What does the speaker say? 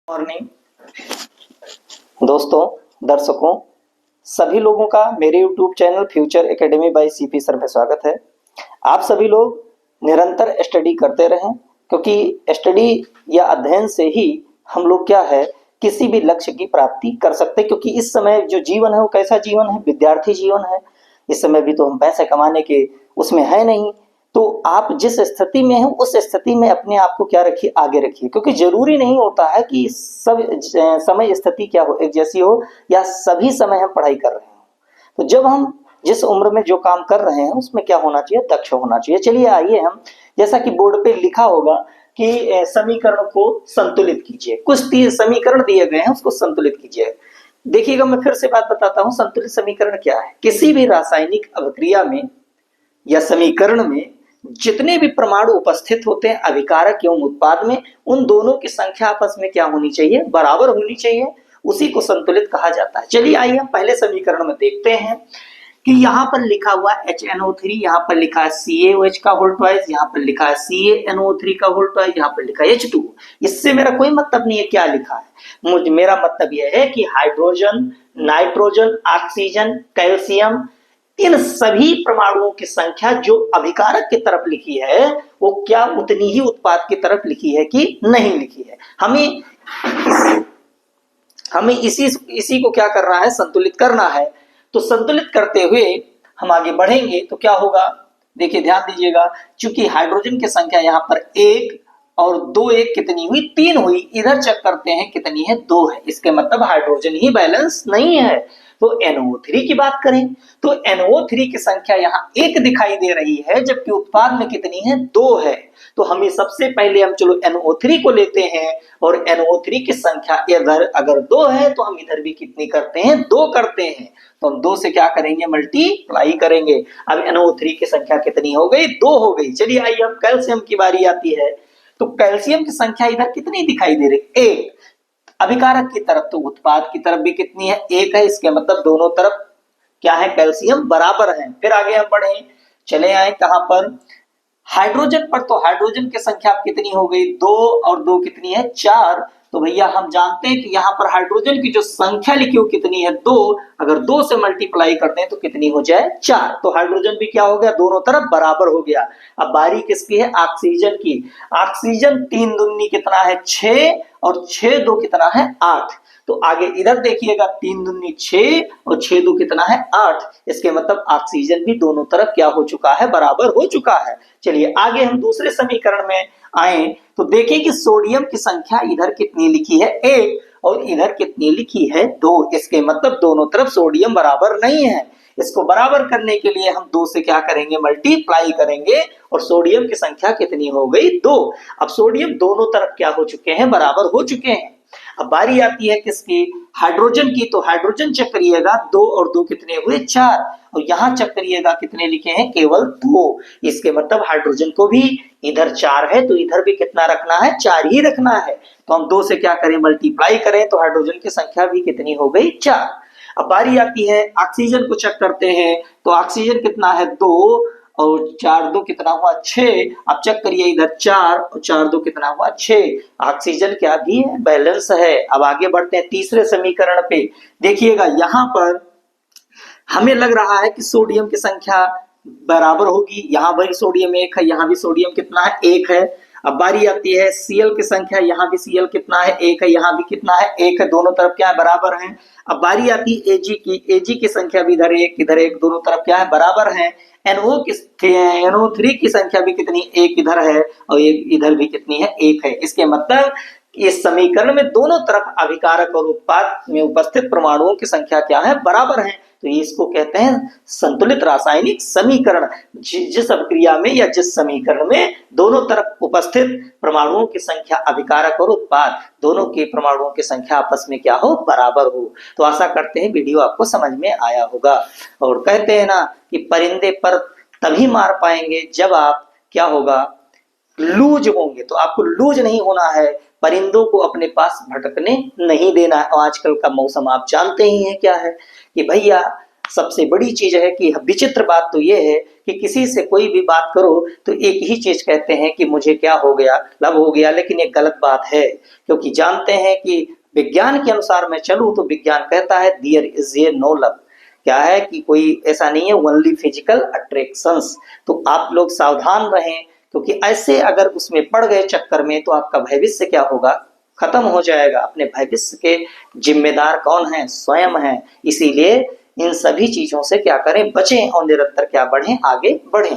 Morning दोस्तों, दर्शकों, सभी लोगों का मेरे YouTube channel future academy bye CP sir में स्वागत है। आप सभी लोग निरंतर स्टडी करते रहें, क्योंकि स्टडी या अध्ययन से ही हम लोग क्या है किसी भी लक्ष्य की प्राप्ति कर सकते हैं। क्योंकि इस समय जो जीवन है वो कैसा जीवन है, विद्यार्थी जीवन है। इस समय भी तो हम पैसे कमाने के उसमें है नहीं, तो आप जिस स्थिति में हैं उस स्थिति में अपने आप को क्या रखिए, आगे रखिए। क्योंकि जरूरी नहीं होता है कि सब समय स्थिति क्या हो, एक जैसी हो या सभी समय हम पढ़ाई कर रहे हो। तो जब हम जिस उम्र में जो काम कर रहे हैं उसमें क्या होना चाहिए, दक्ष होना चाहिए। चलिए आइए हम, जैसा कि बोर्ड पे लिखा होगा कि समीकरण को संतुलित कीजिए, कुछ समीकरण दिए गए हैं उसको संतुलित कीजिए। देखिएगा, मैं फिर से बात बताता हूं, संतुलित समीकरण क्या है। किसी भी रासायनिक अभिक्रिया में या समीकरण में जितने भी परमाणु उपस्थित होते हैं अभिकारक एवं उत्पाद में, उन दोनों की संख्या आपस में क्या होनी चाहिए, बराबर होनी चाहिए। उसी को संतुलित कहा जाता है। चलिए आइए हम पहले समीकरण में देखते हैं कि यहाँ पर लिखा हुआ HNO3, यहाँ पर लिखा है CaOH का होल ट्वाइस, यहाँ पर लिखा है CaNO3 का होल ट्वाइस, यहाँ पर लिखा है H2। इससे मेरा कोई मतलब नहीं है क्या लिखा है, मेरा मतलब यह है कि हाइड्रोजन, नाइट्रोजन, ऑक्सीजन, कैल्शियम, इन सभी परमाणुओं की संख्या जो अभिकारक की तरफ लिखी है वो क्या उतनी ही उत्पाद की तरफ लिखी है कि नहीं लिखी है। हमें इसी को क्या करना है, संतुलित करना है। तो संतुलित करते हुए हम आगे बढ़ेंगे तो क्या होगा, देखिए ध्यान दीजिएगा। चूंकि हाइड्रोजन की संख्या यहाँ पर 1 और 2, 1 कितनी हुई, 3 हुई। इधर चेक करते हैं कितनी है, 2 है। इसके मतलब हाइड्रोजन ही बैलेंस नहीं है। तो NO3 की बात करें तो NO3 की संख्या यहाँ 1 दिखाई दे रही है, जबकि उत्पाद में कितनी है, 2 है। तो हमें सबसे पहले हम चलो NO3 को लेते हैं और NO3 की संख्या इधर अगर 2 है तो हम इधर भी कितनी करते हैं, 2 करते हैं। तो हम 2 से क्या करेंगे, मल्टीप्लाई करेंगे। अब NO3 की संख्या कितनी हो गई, 2 हो गई। चलिए आइए अब कैल्शियम की बारी आती है। तो कैल्शियम की संख्या इधर कितनी दिखाई दे रही, 1। अभिकारक की तरफ तो उत्पाद की तरफ भी कितनी है, 1 है। इसके मतलब दोनों तरफ क्या है, कैल्शियम बराबर है। फिर आगे हम बढ़े, चले आए कहां पर, हाइड्रोजन पर। तो हाइड्रोजन की संख्या कितनी हो गई, 2 और 2 कितनी है, 4। तो भैया हम जानते हैं कि यहाँ पर हाइड्रोजन की जो संख्या लिखी हो कितनी है, 2। अगर 2 से मल्टीप्लाई करते हैं तो कितनी हो जाए, 4। तो हाइड्रोजन भी क्या हो गया, दोनों तरफ बराबर हो गया। अब बारी किसकी है, ऑक्सीजन की। ऑक्सीजन 3 दूनी कितना है, 6 और 6 2 कितना है, 8। तो आगे इधर देखिएगा, 3 दूनी 6 और 6 2 कितना है, 8। इसके मतलब ऑक्सीजन भी दोनों तरफ क्या हो चुका है, बराबर हो चुका है। चलिए आगे हम दूसरे समीकरण में आए तो देखिए कि सोडियम की संख्या इधर कितनी लिखी है, 1 और इधर कितनी लिखी है, 2। इसके मतलब दोनों तरफ सोडियम बराबर नहीं है। इसको बराबर करने के लिए हम 2 से क्या करेंगे, मल्टीप्लाई करेंगे और सोडियम की संख्या कितनी हो गई, 2। अब सोडियम दोनों तरफ क्या हो चुके हैं, बराबर हो चुके हैं। अब बारी आती है किसकी, हाइड्रोजन की। तो हाइड्रोजन चेक करिएगा, 2 और 2 कितने हुए, 4। और यहां चेक करिएगा कितने लिखे हैं, केवल 2। इसके मतलब हाइड्रोजन को भी इधर 4 है तो इधर भी कितना रखना है, 4 ही रखना है। तो हम 2 से क्या करें, मल्टीप्लाई करें तो हाइड्रोजन की संख्या भी कितनी हो गई, 4। अब बारी आती है ऑक्सीजन को चेक करते हैं। तो ऑक्सीजन कितना है, 2 और 4 2 कितना हुआ, 6। अब चेक करिए इधर 4 और 4 2 कितना हुआ, 6। ऑक्सीजन क्या भी है, बैलेंस है। अब आगे बढ़ते हैं तीसरे समीकरण पे। देखिएगा यहाँ पर हमें लग रहा है कि सोडियम की संख्या बराबर होगी। यहाँ भी सोडियम 1 है, यहाँ भी सोडियम कितना है, 1 है। अब बारी आती है Cl की संख्या, यहाँ भी Cl कितना है, 1 है, यहाँ भी कितना है, 1 है। दोनों तरफ क्या है, बराबर हैं। अब बारी आती है Ag की। Ag की संख्या भी इधर 1 इधर 1, दोनों तरफ क्या है, बराबर हैं। NO3 की संख्या भी कितनी, 1 इधर है और 1 इधर भी कितनी है, 1 है। इसके मतलब इस समीकरण में दोनों तरफ अभिकारक और उत्पाद में उपस्थित परमाणुओं की संख्या क्या है, बराबर है। तो इसको कहते हैं संतुलित रासायनिक समीकरण। जिस अभिक्रिया में या जिस समीकरण में दोनों तरफ उपस्थित परमाणुओं की संख्या, अभिकारक और उत्पाद दोनों के परमाणुओं की संख्या आपस में क्या हो, बराबर हो। तो आशा करते हैं वीडियो आपको समझ में आया होगा। और कहते हैं ना कि परिंदे पर तभी मार पाएंगे जब आप क्या होगा, लूज होंगे। तो आपको लूज नहीं होना है, परिंदों को अपने पास भटकने नहीं देना है। आजकल का मौसम आप जानते ही हैं क्या है कि भैया सबसे बड़ी चीज है कि विचित्र बात तो ये है कि किसी से कोई भी बात करो तो एक ही चीज कहते हैं कि मुझे क्या हो गया, लव हो गया, लेकिन ये गलत बात है, क्योंकि जानते हैं कि विज्ञान के अनुसार मैं चलूं तो विज्ञान कहता है there is a no love, क्या है कि कोई ऐसा नहीं है, ओनली फिजिकल अट्रैक्शंस। तो आप लोग सावधान रहें, क्योंकि ऐसे अगर उसमें पड़ गए चक्कर में तो आपका भविष्य क्या होगा, खत्म हो जाएगा। अपने भविष्य के जिम्मेदार कौन है, स्वयं है। इसीलिए इन सभी चीजों से क्या करें, बचें और निरंतर क्या बढ़ें, आगे बढ़ें।